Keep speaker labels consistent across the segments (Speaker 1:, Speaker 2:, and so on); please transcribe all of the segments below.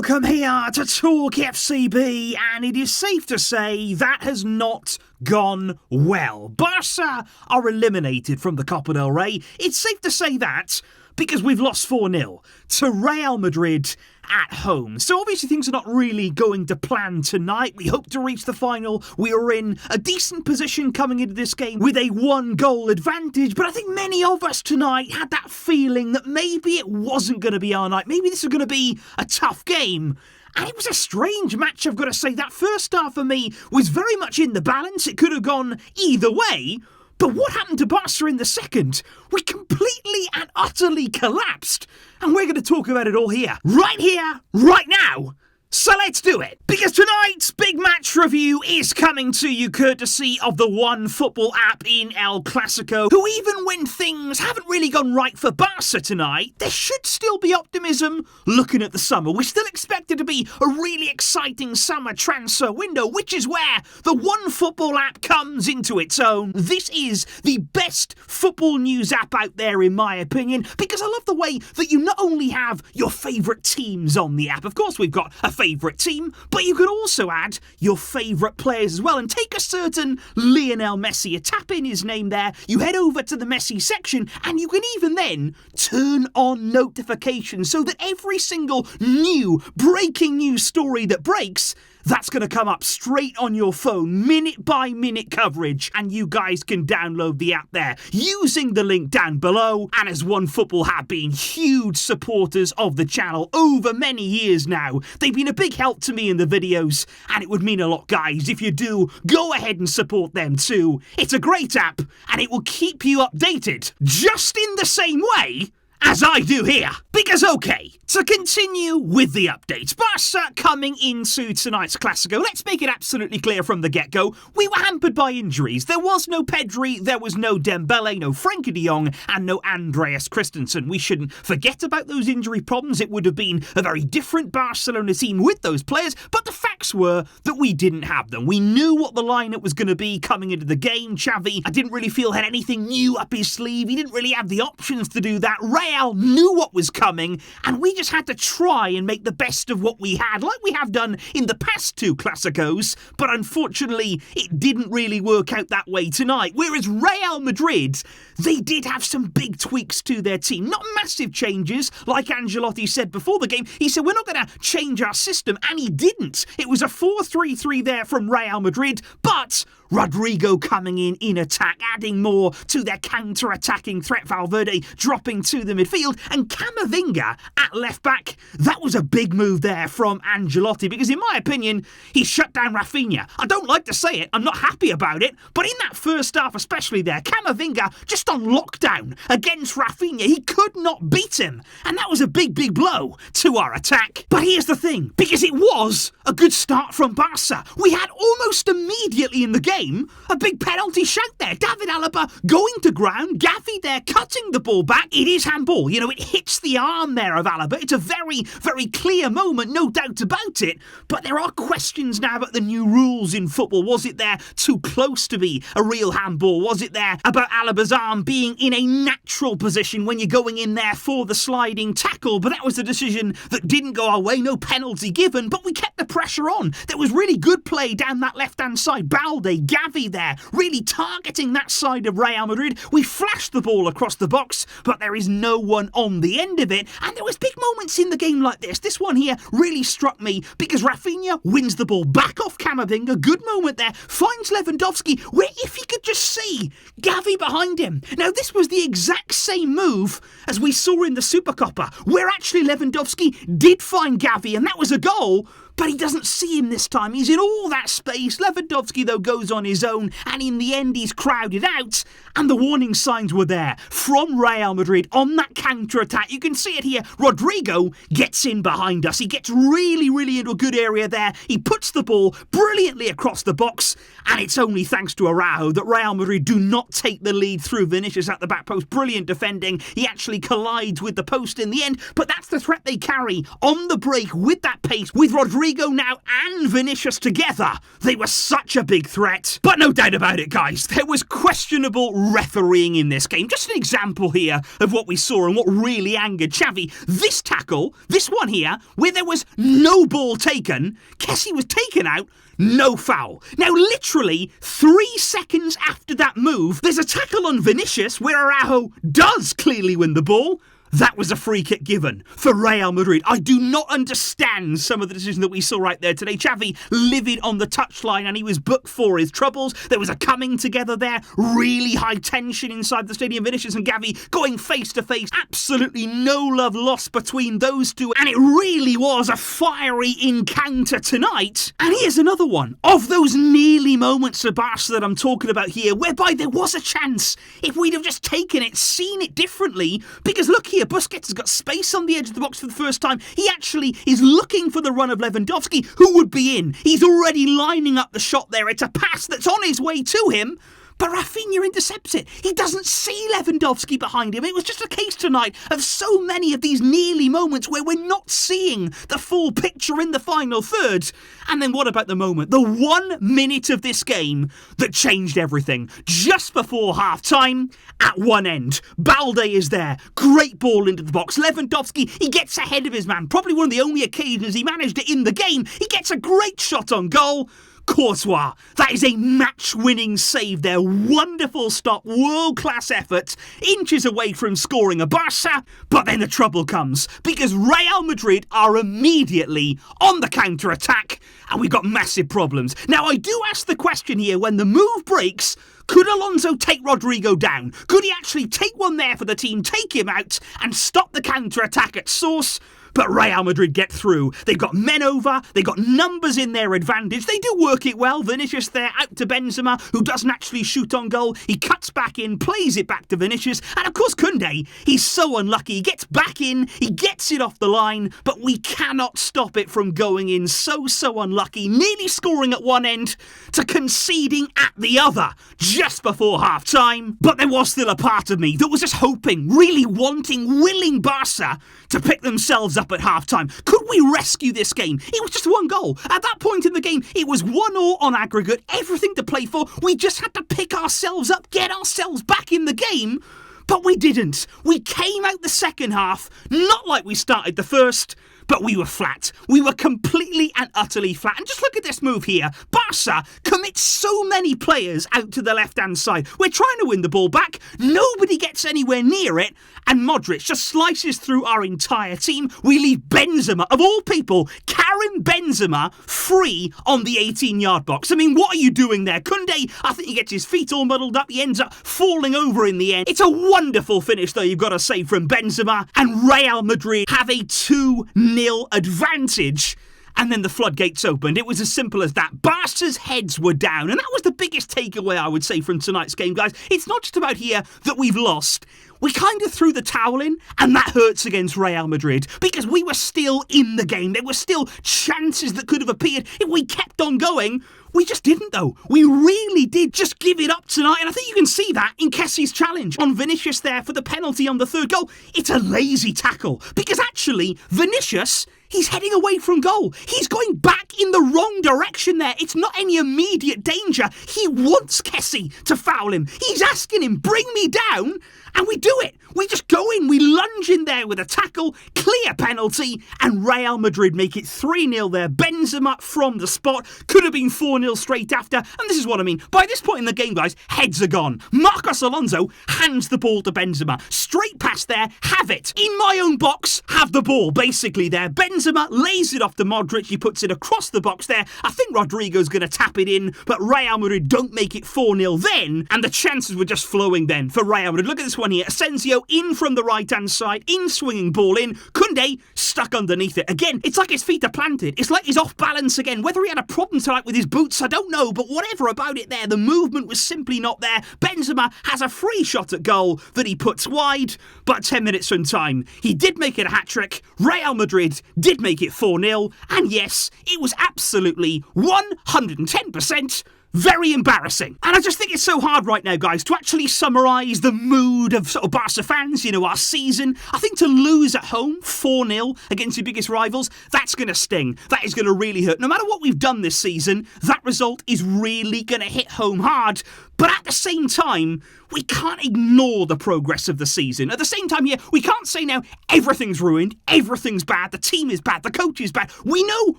Speaker 1: Welcome here to TalkFCB, and it is safe to say that has not gone well. Barça are eliminated from the Copa del Rey. It's safe to say that because we've lost 4-0 to Real Madrid at home. So obviously things are not really going to plan tonight. We hope to reach the final. We are in a decent position coming into this game with a 1-goal advantage, but I think many of us tonight had that feeling that maybe it wasn't going to be our night. Maybe this was going to be a tough game. And it was a strange match, I've got to say. That first half for me was very much in the balance. It could have gone either way. But what happened to Barca in the second? We completely and utterly collapsed. And we're going to talk about it all here, right now. So let's do it. Because tonight's big match review is coming to you courtesy of the One Football app in El Clasico, who even when things haven't really gone right for Barca tonight, there should still be optimism looking at the summer. We still expect it to be a really exciting summer transfer window, which is where the One Football app comes into its own. This is the best football news app out there, in my opinion, because I love the way that you not only have your favourite teams on the app. Of course, we've got a favourite team, but you could also add your favourite players as well. And take a certain Lionel Messi, you tap in his name there, you head over to the Messi section, and you can even then turn on notifications so that every single new breaking news story that breaks, that's going to come up straight on your phone, minute by minute coverage, and you guys can download the app there using the link down below. And as One Football have been huge supporters of the channel over many years now, they've been a big help to me in the videos, and it would mean a lot, guys, if you do go ahead and support them too. It's a great app, and it will keep you updated just in the same way as I do here. Because, okay, to continue with the updates, Barca coming into tonight's Clasico, let's make it absolutely clear from the get-go, we were hampered by injuries. There was no Pedri, there was no Dembele, no Frenkie de Jong, and no Andreas Christensen. We shouldn't forget about those injury problems. It would have been a very different Barcelona team with those players, but the facts were that we didn't have them. We knew what the lineup was going to be coming into the game. Xavi, I didn't really feel had anything new up his sleeve. He didn't really have the options to do that. Real knew what was coming, and we just had to try and make the best of what we had, like we have done in the past two Clásicos, but unfortunately, it didn't really work out that way tonight. Whereas Real Madrid, they did have some big tweaks to their team. Not massive changes, like Ancelotti said before the game. He said, we're not going to change our system, and he didn't. It was a 4-3-3 there from Real Madrid, but Rodrigo coming in attack, adding more to their counter-attacking threat. Valverde dropping to the midfield, and Camavinga at left-back. That was a big move there from Ancelotti, because in my opinion, he shut down Rafinha. I don't like to say it, I'm not happy about it, but in that first half especially there, Camavinga just on lockdown against Rafinha. He could not beat him, and that was a big blow to our attack. But here's the thing, because it was a good start from Barca, we had almost immediately in the game a big penalty shout there. David Alaba going to ground, Gavi there cutting the ball back. It is handball, you know, it hits the arm there of Alaba. It's a very clear moment, no doubt about it, but there are questions now about the new rules in football. Was it there too close to be a real handball? Was it there about Alaba's arm being in a natural position when you're going in there for the sliding tackle? But that was a decision that didn't go our way, no penalty given, but we kept the pressure on. There was really good play down that left-hand side. Balde, Gavi there, really targeting that side of Real Madrid. We flashed the ball across the box, but there is no one on the end of it. And there was big moments in the game like this. This one here really struck me because Rafinha wins the ball back off Camavinga. Good moment there. Finds Lewandowski, where if he could just see Gavi behind him. Now, this was the exact same move as we saw in the Supercopa, where actually Lewandowski did find Gavi, and that was a goal. But he doesn't see him this time. He's in all that space. Lewandowski, though, goes on his own, and in the end, he's crowded out. And the warning signs were there from Real Madrid on that counter-attack. You can see it here. Rodrigo gets in behind us. He gets really into a good area there. He puts the ball brilliantly across the box, and it's only thanks to Araujo that Real Madrid do not take the lead through Vinicius at the back post. Brilliant defending. He actually collides with the post in the end, but that's the threat they carry on the break with that pace, with Rodrigo Asensio now and Vinicius together, they were such a big threat. But no doubt about it, guys, there was questionable refereeing in this game. Just an example here of what we saw and what really angered Xavi. This tackle, this one here, where there was no ball taken, Kessie was taken out, no foul. Now, literally 3 seconds after that move, there's a tackle on Vinicius where Araujo does clearly win the ball. That was a free kick given for Real Madrid. I do not understand some of the decisions that we saw right there today. Xavi livid on the touchline and he was booked for his troubles. There was a coming together there, really high tension inside the stadium. Vinicius and Xavi going face to face. Absolutely no love lost between those two. And it really was a fiery encounter tonight. And here's another one of those nearly moments of Barça that I'm talking about here, whereby there was a chance if we'd have just taken it, seen it differently. Because look here, Busquets has got space on the edge of the box for the first time. He actually is looking for the run of Lewandowski, who would be in. He's already lining up the shot there. It's a pass that's on his way to him. But Rafinha intercepts it. He doesn't see Lewandowski behind him. It was just a case tonight of so many of these nearly moments where we're not seeing the full picture in the final third. And then what about the moment? The 1 minute of this game that changed everything. Just before half-time, at one end, Balde is there. Great ball into the box. Lewandowski, he gets ahead of his man. Probably one of the only occasions he managed it in the game. He gets a great shot on goal. Courtois, that is a match-winning save there. Wonderful stop, world-class effort, inches away from scoring a Barça. But then the trouble comes, because Real Madrid are immediately on the counter-attack, and we've got massive problems. Now, I do ask the question here, when the move breaks, could Alonso take Rodrigo down? Could he actually take one there for the team, take him out, and stop the counter-attack at source? But Real Madrid get through. They've got men over. They've got numbers in their advantage. They do work it well. Vinicius there out to Benzema, who doesn't actually shoot on goal. He cuts back in, plays it back to Vinicius. And of course, Koundé, he's so unlucky. He gets back in. He gets it off the line. But we cannot stop it from going in. So unlucky. Nearly scoring at one end to conceding at the other just before half-time. But there was still a part of me that was just hoping, really wanting, willing Barça to pick themselves up at half-time. Could we rescue this game? It was just 1 goal. At that point in the game, it was 1-1 on aggregate, everything to play for. We just had to pick ourselves up, get ourselves back in the game. But we didn't. We came out the second half, not like we started the first, but we were flat. We were completely and utterly flat. And just look at this move here. Barça commits so many players out to the left-hand side. We're trying to win the ball back. Nobody gets anywhere near it. And Modric just slices through our entire team. We leave Benzema, of all people, Karim Benzema, free on the 18-yard box. I mean, what are you doing there? Koundé, I think he gets his feet all muddled up. He ends up falling over in the end. It's a wonderful finish, though, you've got to say, from Benzema. And Real Madrid have a 2-0 advantage. And then the floodgates opened. It was as simple as that. Barca's heads were down. And that was the biggest takeaway, I would say, from tonight's game, guys. It's not just about here that we've lost. We kind of threw the towel in, and that hurts against Real Madrid. Because we were still in the game. There were still chances that could have appeared if we kept on going. We just didn't, though. We really did just give it up tonight. And I think you can see that in Kessie's challenge on Vinicius there for the penalty on the third goal. It's a lazy tackle. Because actually, Vinicius, he's heading away from goal. He's going back in the wrong direction there. It's not any immediate danger. He wants Kessie to foul him. He's asking him, bring me down. And we do it. We just go in, we lunge in there with a tackle, clear penalty, and Real Madrid make it 3-0 there. Benzema from the spot. Could have been 4-0 straight after. And this is what I mean. By this point in the game, guys, heads are gone. Marcos Alonso hands the ball to Benzema. Straight past there, have it. In my own box, have the ball, basically there. Benzema lays it off to Modric. He puts it across the box there. I think Rodrigo's going to tap it in, but Real Madrid don't make it 4-0 then. And the chances were just flowing then for Real Madrid. Look at this one here. Asensio in from the right-hand side, in swinging ball in. Koundé stuck underneath it. Again, it's like his feet are planted. It's like he's off balance again. Whether he had a problem tonight with his boots, I don't know, but whatever about it there, the movement was simply not there. Benzema has a free shot at goal that he puts wide, but 10 minutes from time, he did make it a hat-trick. Real Madrid did make it 4-0, and yes, it was absolutely 110% Very embarrassing. And I just think it's so hard right now, guys, to actually summarise the mood of sort of Barca fans, our season. I think to lose at home 4-0 against your biggest rivals, that's going to sting. That is going to really hurt. No matter what we've done this season, that result is really going to hit home hard. But at the same time, we can't ignore the progress of the season. At the same time, we can't say now everything's ruined, everything's bad, the team is bad, the coach is bad. We know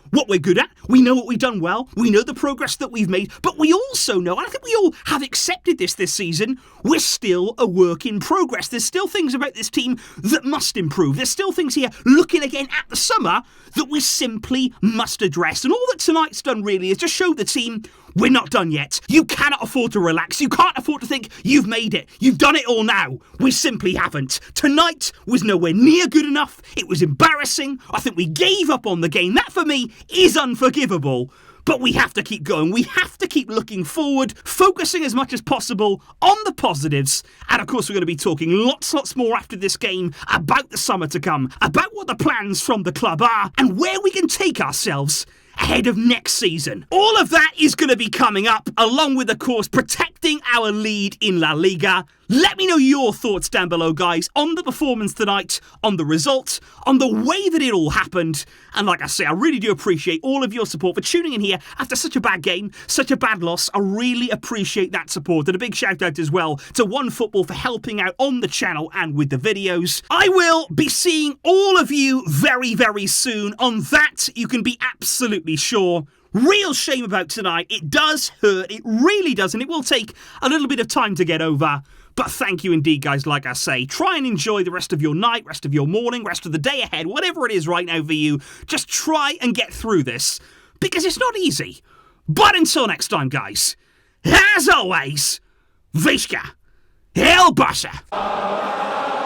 Speaker 1: what we're good at, we know what we've done well, we know the progress that we've made, but we also know, and I think we all have accepted this season, we're still a work in progress. There's still things about this team that must improve. There's still things here, looking again at the summer, that we simply must address. And all that tonight's done really is just show the team we're not done yet. You cannot afford to relax. You can't afford to think you've made it. You've done it all now. We simply haven't. Tonight was nowhere near good enough. It was embarrassing. I think we gave up on the game. That for me is unforgivable. But we have to keep going. We have to keep looking forward, focusing as much as possible on the positives. And of course, we're going to be talking lots more after this game about the summer to come, about what the plans from the club are, and where we can take ourselves ahead of next season. All of that is going to be coming up, along with, of course, protecting our lead in La Liga. Let me know your thoughts down below, guys, on the performance tonight, on the result, on the way that it all happened. And like I say, I really do appreciate all of your support for tuning in here after such a bad game, such a bad loss. I really appreciate that support. And a big shout out as well to OneFootball for helping out on the channel and with the videos. I will be seeing all of you very soon. On that, you can be absolutely sure. Real shame about tonight. It does hurt. It really does. And it will take a little bit of time to get over. But thank you indeed, guys, like I say. Try and enjoy the rest of your night, rest of your morning, rest of the day ahead, whatever it is right now for you. Just try and get through this, because it's not easy. But until next time, guys, as always, Visca El Barça.